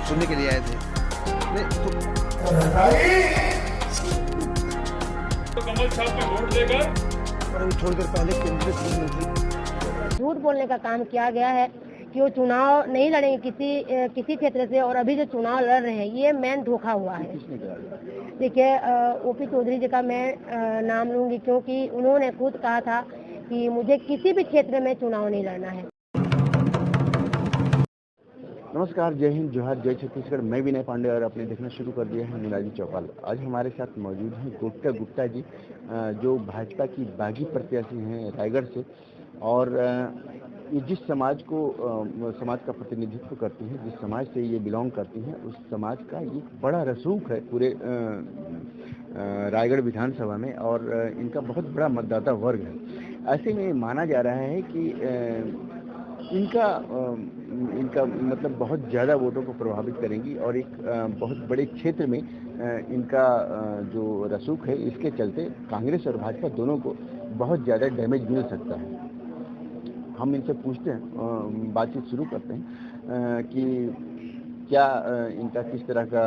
सुनने के लिए आए थे। नहीं तो कमल छाप में वोट देकर और अभी थोड़ी देर पहले केंद्रीय गृह मंत्री झूठ बोलने का काम किया गया है कि वो चुनाव नहीं लड़ेंगे किसी क्षेत्र से, और अभी जो चुनाव लड़ रहे हैं ये मेन धोखा हुआ है। देखिए, ओपी चौधरी जी का मैं नाम लूंगी क्योंकि उन्होंने खुद कहा था कि मुझे किसी भी क्षेत्र में चुनाव नहीं लड़ना है। नमस्कार, जय हिंद, जोहार, जय छत्तीसगढ़। मैं विनय पांडे और आपने देखना शुरू कर दिया है मुरारी चौपाल। आज हमारे साथ मौजूद हैं गोपिका गुप्ता जी, जो भाजपा की बागी प्रत्याशी हैं रायगढ़ से, और ये जिस समाज का प्रतिनिधित्व करती हैं, जिस समाज से ये बिलोंग करती हैं, उस समाज का ये बड़ा रसूख है पूरे रायगढ़ विधानसभा में, और इनका बहुत बड़ा मतदाता वर्ग है। ऐसे में माना जा रहा है कि इनका मतलब बहुत ज़्यादा वोटों को प्रभावित करेंगी, और एक बहुत बड़े क्षेत्र में इनका जो रसूख है, इसके चलते कांग्रेस और भाजपा दोनों को बहुत ज़्यादा डैमेज मिल सकता है। हम इनसे पूछते हैं, बातचीत शुरू करते हैं कि क्या इनका किस तरह का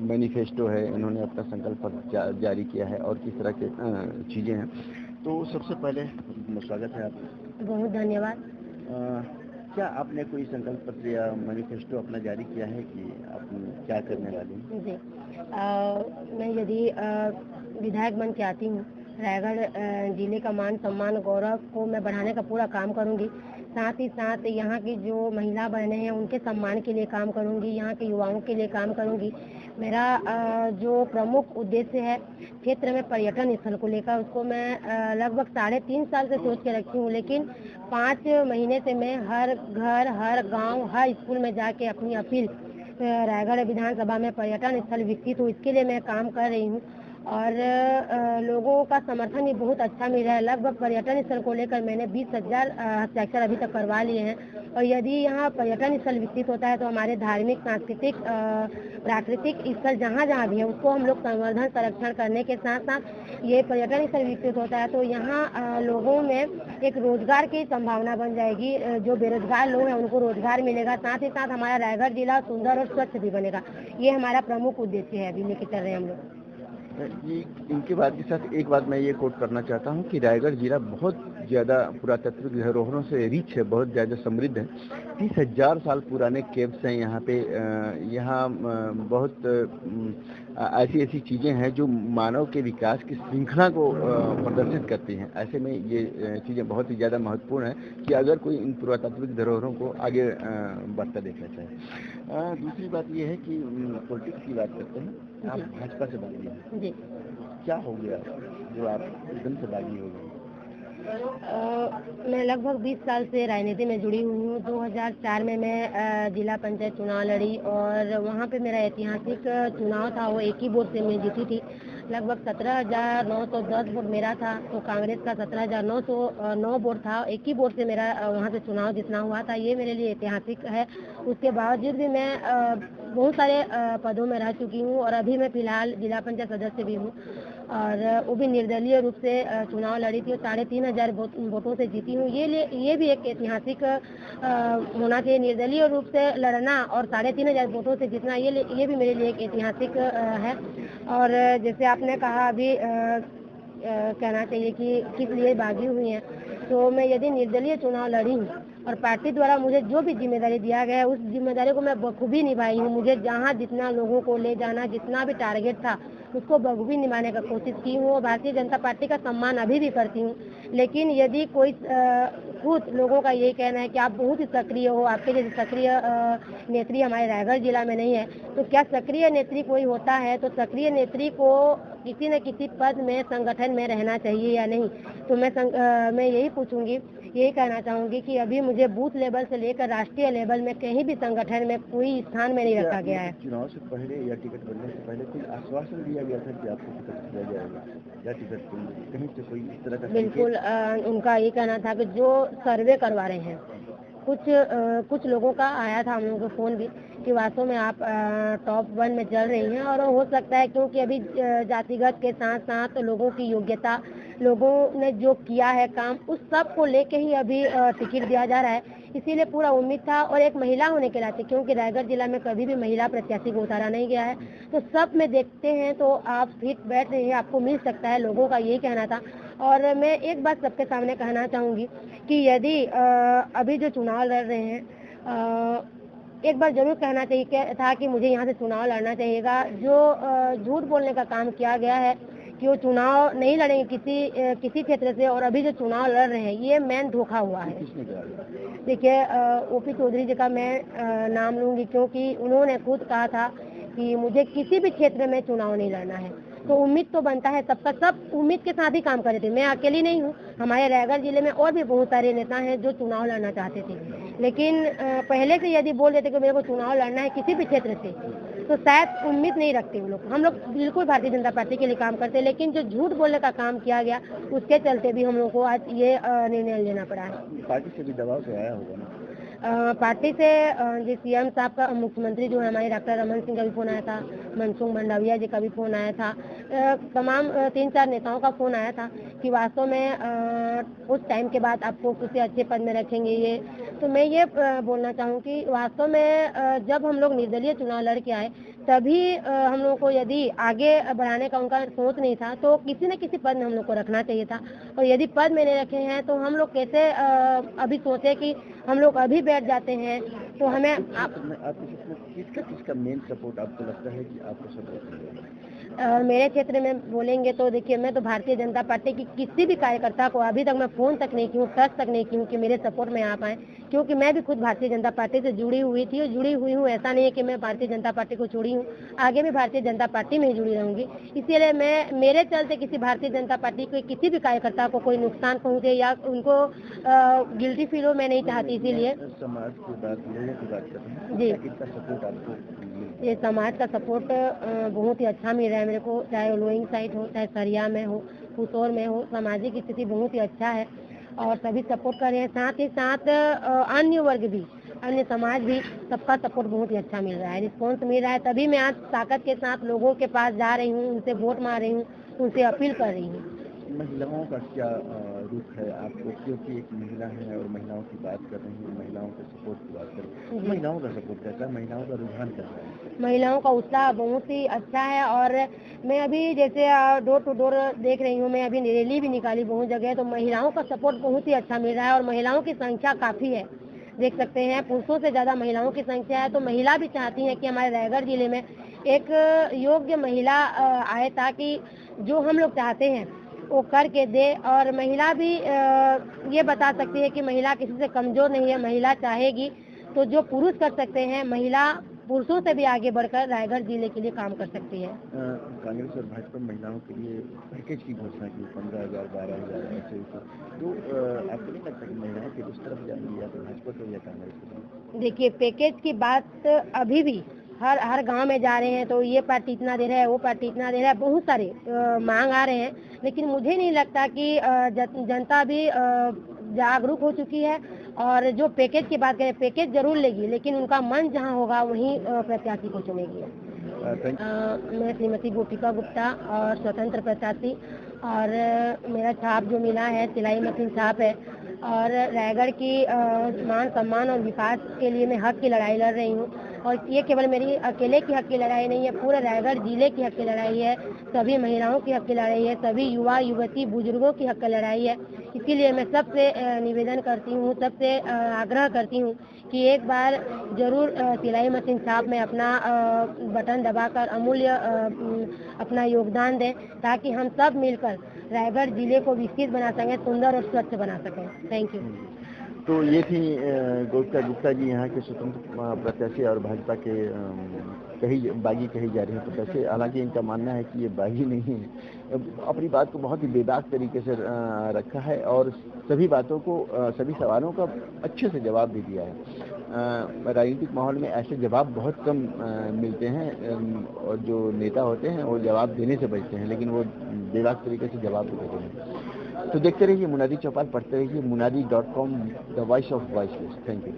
मैनिफेस्टो है, इन्होंने अपना संकल्प पत्र जारी किया है, और किस तरह के चीज़ें हैं। तो सबसे पहले स्वागत है आपका। बहुत धन्यवाद। क्या आपने कोई संकल्प पत्र या मैनिफेस्टो अपना जारी किया है कि आप क्या करने वाले हैं? जी, मैं यदि विधायक बन के आती हूँ, रायगढ़ जिले का मान सम्मान गौरव को मैं बढ़ाने का पूरा काम करूँगी। साथ ही साथ यहाँ की जो महिला बहनें हैं उनके सम्मान के लिए काम करूँगी, यहाँ के युवाओं के लिए काम करूँगी। मेरा जो प्रमुख उद्देश्य है क्षेत्र में पर्यटन स्थल को लेकर, उसको मैं लगभग 3.5 साल से सोच के रखी हूँ, लेकिन 5 महीने से मैं हर घर, हर गांव, हर स्कूल में जाके अपनी अपील रायगढ़ विधानसभा में पर्यटन स्थल विकसित हो, इसके लिए मैं काम कर रही हूँ। और लोगों का समर्थन भी बहुत अच्छा मिल रहा है। लगभग पर्यटन स्थल को लेकर मैंने 20,000 हस्ताक्षर अभी तक करवा लिए हैं, और यदि यहाँ पर्यटन स्थल विकसित होता है तो हमारे धार्मिक, सांस्कृतिक, प्राकृतिक स्थल जहाँ जहाँ भी है उसको हम लोग संवर्धन, संरक्षण करने के साथ साथ ये पर्यटन स्थल विकसित होता है तो यहाँ लोगों में एक रोजगार की संभावना बन जाएगी। जो बेरोजगार लोग हैं उनको रोजगार मिलेगा, साथ ही साथ हमारा रायगढ़ जिला सुंदर और स्वच्छ भी बनेगा। ये हमारा प्रमुख उद्देश्य है, अभी लेके चल रहे हैं हम लोग। ये इनके बात के साथ एक बात मैं ये कोट करना चाहता हूँ कि रायगढ़ जिला बहुत ज़्यादा पुरातत्विक धरोहरों से रिच है, बहुत ज़्यादा समृद्ध है। 30,000 साल पुराने केव्स हैं यहाँ पे। यहाँ बहुत ऐसी चीज़ें हैं जो मानव के विकास की श्रृंखला को प्रदर्शित करती हैं। ऐसे में ये चीज़ें बहुत ही ज़्यादा महत्वपूर्ण है कि अगर कोई इन पुरातत्विक धरोहरों को आगे बढ़ता देखना चाहे। दूसरी बात ये है कि पॉलिटिक्स की बात करते हैं, आप भाजपा से बागी हैं। जी, क्या हो गया जो आप एकदम से बागी हो गए? मैं लगभग 20 साल से राजनीति में जुड़ी हुई हूँ। 2004 में मैं जिला पंचायत चुनाव लड़ी, और वहाँ पे मेरा ऐतिहासिक चुनाव था, वो एक ही वोट से मैं जीती थी। लगभग 17,910 वोट मेरा था, तो कांग्रेस का 17,909 वोट था। एक ही वोट से मेरा वहाँ से चुनाव जीतना हुआ था। ये मेरे लिए ऐतिहासिक है। उसके बावजूद भी मैं बहुत सारे पदों में रह चुकी हूँ, और अभी मैं फिलहाल जिला पंचायत सदस्य भी हूँ, और वो भी निर्दलीय रूप से चुनाव लड़ी थी और 3,500 वोटों से जीती हूँ। ये भी एक ऐतिहासिक होना चाहिए। निर्दलीय रूप से लड़ना और 3,500 वोटों से जीतना, ये भी मेरे लिए एक ऐतिहासिक है। और जैसे आपने कहा अभी कहना चाहिए कि किस लिए बागी हुई हैं, तो मैं यदि निर्दलीय चुनाव लड़ी हूँ और पार्टी द्वारा मुझे जो भी जिम्मेदारी दिया गया है उस जिम्मेदारी को मैं बखूबी निभाई हूँ। मुझे जहाँ जितना लोगों को ले जाना, जितना भी टारगेट था उसको बखूबी निभाने का कोशिश की हूँ। भारतीय जनता पार्टी का सम्मान अभी भी करती हूँ, लेकिन यदि कोई खुद लोगों का यही कहना है कि आप बहुत ही सक्रिय हो, आपके जैसे सक्रिय नेत्री हमारे रायगढ़ जिला में नहीं है, तो क्या सक्रिय नेत्री कोई होता है? तो सक्रिय नेत्री को किसी न किसी पद में, संगठन में रहना चाहिए या नहीं? तो मैं यही पूछूंगी, यही कहना चाहूंगी कि अभी मुझे बूथ लेवल से लेकर राष्ट्रीय लेवल में कहीं भी संगठन में कोई स्थान में नहीं रखा गया है। चुनाव से पहले या टिकट बनने से पहले कोई आश्वासन दिया गया था कि आपको टिकट दिया जाएगा या टिकट कहीं से कोई इस तरह का? बिल्कुल, उनका ये कहना था कि जो सर्वे करवा रहे हैं, कुछ लोगों का आया था हम लोगों को फोन भी कि वास्तव में आप टॉप 1 में चल रही हैं, और हो सकता है क्योंकि अभी जातिगत के साथ साथ लोगों की योग्यता लोगों ने जो किया है काम, उस सब को लेके ही अभी टिकट दिया जा रहा है। इसीलिए पूरा उम्मीद था, और एक महिला होने के नाते, क्योंकि रायगढ़ जिला में कभी भी महिला प्रत्याशी को उतारा नहीं गया है, तो सब में देखते हैं तो आप फिट बैठ रहे हैं, आपको मिल सकता है, लोगों का यही कहना था। और मैं एक बात सबके सामने कहना चाहूँगी कि यदि अभी जो चुनाव लड़ रहे हैं, एक बार जरूर कहना चाहिए था कि मुझे यहाँ से चुनाव लड़ना चाहिएगा। जो झूठ बोलने का काम किया गया है कि वो चुनाव नहीं लड़ेंगे किसी क्षेत्र से, और अभी जो चुनाव लड़ रहे हैं, ये मेन धोखा हुआ है। देखिए, ओपी चौधरी जी का मैं नाम लूंगी, क्योंकि उन्होंने खुद कहा था कि मुझे किसी भी क्षेत्र में चुनाव नहीं लड़ना है। तो उम्मीद तो बनता है सबका, सब उम्मीद के साथ ही काम कर रहे थे। मैं अकेली नहीं हूँ, हमारे रायगढ़ जिले में और भी बहुत सारे नेता हैं जो चुनाव लड़ना चाहते थे, लेकिन पहले से यदि बोल देते कि मेरे को चुनाव लड़ना है किसी भी क्षेत्र से, तो शायद उम्मीद नहीं रखते वो लोग। हम लोग बिल्कुल भारतीय जनता पार्टी के लिए काम करते हैं, लेकिन जो झूठ बोलने का काम किया गया, उसके चलते भी हम लोग को आज ये निर्णय लेना पड़ा है। पार्टी से भी दबाव तो आया होगा ना? पार्टी से जी सीएम साहब का, मुख्यमंत्री जो है हमारे डॉक्टर रमन सिंह का भी फोन आया था, मनसुख मंडाविया जी का भी फोन आया था, तमाम 3-4 नेताओं का फोन आया था कि वास्तव में उस टाइम के बाद आपको किसी अच्छे पद में रखेंगे। ये तो मैं ये बोलना चाहूँ कि वास्तव में जब हम लोग निर्दलीय चुनाव लड़ के आए, तभी हम लोगों को यदि आगे बढ़ाने का उनका सोच नहीं था, तो किसी न किसी पद में हम लोग को रखना चाहिए था। और यदि पद में नहीं रखे हैं तो हम लोग कैसे अभी सोचे कि हम लोग अभी बैठ जाते हैं, तो हमें किसका मेन सपोर्ट आपको लगता है कि आपको सपोर्ट मिलेगा? मेरे क्षेत्र में बोलेंगे तो देखिए, मैं तो भारतीय जनता पार्टी की किसी भी कार्यकर्ता को अभी तक मैं फोन तक नहीं की हूँ, टच तक नहीं की हूँ कि मेरे सपोर्ट में आप आए, क्योंकि मैं भी खुद भारतीय जनता पार्टी से जुड़ी हुई थी और जुड़ी हुई हूँ। ऐसा नहीं है कि मैं भारतीय जनता पार्टी को छोड़ी हूँ, आगे भी भारतीय जनता पार्टी में ही जुड़ी रहूंगी। इसीलिए मेरे चलते किसी भारतीय जनता पार्टी के किसी भी कार्यकर्ता को कोई नुकसान पहुँचे या उनको गिल्टी फील हो, मैं नहीं चाहती। इसीलिए समाज की बात जी, ये समाज का सपोर्ट बहुत ही अच्छा मिल रहा है मेरे को, चाहे लोइंग साइड हो, चाहे सरिया में हो, पुसौर में हो, सामाजिक स्थिति बहुत ही अच्छा है और सभी सपोर्ट कर रहे हैं। साथ ही साथ अन्य वर्ग भी, अन्य समाज भी, सबका सपोर्ट बहुत ही अच्छा मिल रहा है, रिस्पॉन्स मिल रहा है। तभी मैं आज ताकत के साथ लोगों के पास जा रही हूँ, उनसे वोट मार रही हूँ, उनसे अपील कर रही हूँ। महिलाओं का क्या रुख है आपको, क्योंकि एक महिला है और महिलाओं की बात कर रही हैं, महिलाओं के सपोर्ट की बात कर रही हैं, महिलाओं का सपोर्ट कैसा है, महिलाओं का रुझान कैसा है? महिलाओं का उत्साह बहुत ही अच्छा है और मैं अभी जैसे डोर टू डोर देख रही हूँ, मैं अभी रैली भी निकाली बहुत जगह, तो महिलाओं का सपोर्ट बहुत ही अच्छा मिल रहा है और महिलाओं की संख्या काफ़ी है, देख सकते हैं पुरुषों से ज़्यादा महिलाओं की संख्या है। तो महिला भी चाहती हैं कि हमारे रायगढ़ जिले में एक योग्य महिला आए, ताकि जो हम लोग चाहते हैं वो करके दे। और महिला भी ये बता सकती है कि महिला किसी से कमज़ोर नहीं है, महिला चाहेगी तो जो पुरुष कर सकते हैं, महिला पुरुषों से भी आगे बढ़कर रायगढ़ जिले के लिए काम कर सकती है। कांग्रेस और भाजपा महिलाओं के लिए पैकेज की घोषणा की, 15,000 12,000 ऐसे, तो आपको नहीं लगता कि महिलाएं फिर उस तरफ जाएंगी, या तो भाजपा को या कांग्रेस को? देखिए, पैकेज की बात अभी भी हर गांव में जा रहे हैं तो ये पार्टी इतना दे रहा है, वो पार्टी इतना दे रहा है, बहुत सारे मांग आ रहे हैं, लेकिन मुझे नहीं लगता कि जनता भी जागरूक हो चुकी है। और जो पैकेज की बात करें, पैकेज जरूर लेगी, लेकिन उनका मन जहां होगा वहीं प्रत्याशी को चुनेगी। मैं श्रीमती गोपिका गुप्ता और स्वतंत्र प्रत्याशी, और मेरा छाप जो मिला है सिलाई मशीन छाप है, और रायगढ़ की मान सम्मान और विकास के लिए मैं हक की लड़ाई लड़ रही हूँ। और ये केवल मेरी अकेले की हक की लड़ाई नहीं है, पूरे रायगढ़ जिले की हक की लड़ाई है, सभी महिलाओं की हक की लड़ाई है, सभी युवा युवती बुजुर्गों की हक की लड़ाई है। इसीलिए मैं सबसे निवेदन करती हूँ, सबसे आग्रह करती हूँ कि एक बार जरूर सिलाई मशीन छाप में अपना बटन दबाकर अमूल्य अपना योगदान दें, ताकि हम सब मिलकर रायगढ़ जिले को विकसित बना सकें, सुंदर और स्वच्छ बना सकें। Thank you. तो ये थी गोपिका गुप्ता जी, यहाँ के स्वतंत्र प्रत्याशी और भाजपा के बागी कही जा रही है प्रत्याशी। हालांकि इनका मानना है कि ये बागी नहीं है, अपनी बात को बहुत ही बेदाग तरीके से रखा है और सभी बातों को, सभी सवालों का अच्छे से जवाब भी दिया है। राजनीतिक माहौल में ऐसे जवाब बहुत कम मिलते हैं, और जो नेता होते हैं वो जवाब देने से बचते हैं, लेकिन वो बेदाग तरीके से जवाब भी देते हैं। तो देखते रहिए मुनादी चौपाल, पढ़ते रहिए munadi.com, the voice of voiceless. Thank you.